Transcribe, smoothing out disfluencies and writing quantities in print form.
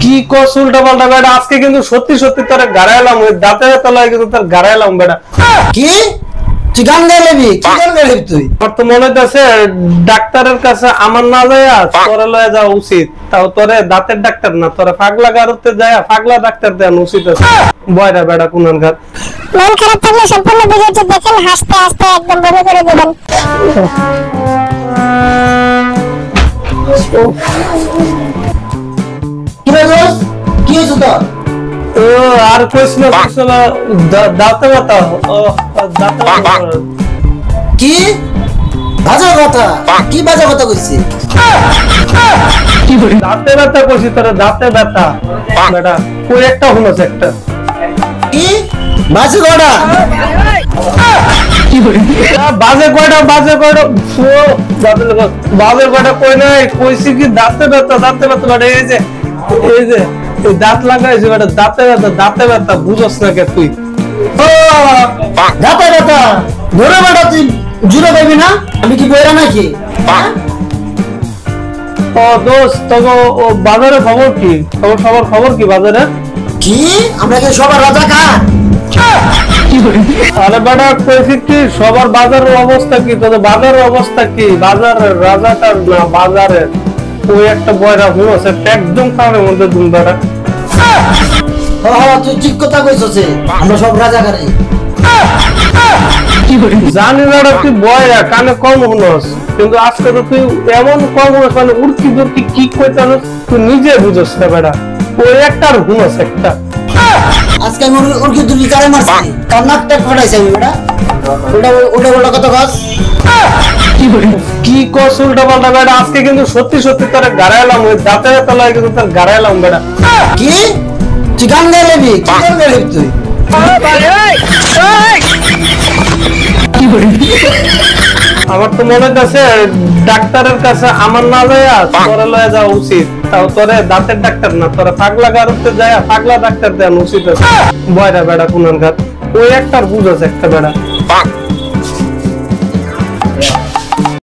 কি কস উল্টা পাল্টা বেটা, আজকে কিন্তু সত্যি সত্যি তোরে গাড়াইলাম, ওই দাঁতের তলায় কিন্তু তোর গাড়াইলাম বেটা। কি তুই গান গাইবি? কি গান গাইবি তুই? আমার তো মনে হচ্ছে ডাক্তারের কাছে আমার না যায়া তোরে লয়ে যাওয়া উচিত। তাও তোরে দাঁতের ডাক্তার না, তোরে পাগলা গারুতে যায় পাগলা ডাক্তার দেন উচিত আছে। বয়রা বেটা কোনান ঘাট। মন খারাপ থাকলে সম্পূর্ণ ভিডিওটি দেখেন, হাসতে হাসতে একদম বন্ধ করে দিবেন। কি রে দোস্ত, কি হইছে তোর? ও আর কইছ না দাঁতে ব্যথা। ও দাঁতে ব্যথা। কি বাজে কথা? কি বাজে কথা কইছিস? দাঁতে ব্যথা কইছি তোরে, দাঁতে ব্যথা বেটা। কই একটা হলো একটা কি বাজে কথা? বাজে কয়টা বাজে কয়টা বাজে কয়টা কই নাই, কইছি কি দাঁতে ব্যথা বেটা। এই যে দাঁত লাগাইছি বেটা, দাঁতে ব্যথা বুঝছ না কে তুই? ও দাঁতে ব্যথা ধরে বেটা, তুই জুড়ে পাবি না? আমি কি বইরা নাকি? ও দোস্ত তোকে ও বাজারে খবর কি? সবার খবর কি বাজারে? কি আমরা কি সবার রাজা খা? আরে বেটা কইছি কি সবার বাজারের অবস্থা কি? তোদের বাজারের অবস্থা কি? বাজারের রাজাটার না বাজারের ওই একটা বয়রা হইছে একদম কানের মধ্যে দুম বেটা। তুই ঠিক কথা কইছস, আমরা সব রাজা খাই। জানি বেটা তুই বয়রা কানে কম শুনস, কিন্তু আজকে তো তুই এমন কম শুনস মানে উড়কি দুর্কি কি কইতাছস তুই নিজে বুঝস না বেটা। ওই একটার শুনস একটা। আজকে আমি ওরকে দুলি কারে মারছি, কার নাকটা ফাটাইছি আমি বেটা। ওটা কথা কস। কি কস উল্টা পাল্টা বেটা, আজকে কিন্তু সত্যি সত্যি তোরে গাড়াইলাম, ওই দাঁতের তলায় কিন্তু তোর গাড়াইলাম বেটা। কি তুই গান গাইবি? কি গান গাইবি তুই? আমার তো মনে হচ্ছে ডাক্তারের কাছে আমার না যায়া তোরে লয়ে যাওয়া উচিত। তাও তোরে দাঁতের ডাক্তার না, তোরে পাগলা গারুতে যায় পাগলা ডাক্তার দেন উচিত আছে। বয়রা বেটা কোনান ঘাট। ওই একটার বুঝ আছে একটা বেটা।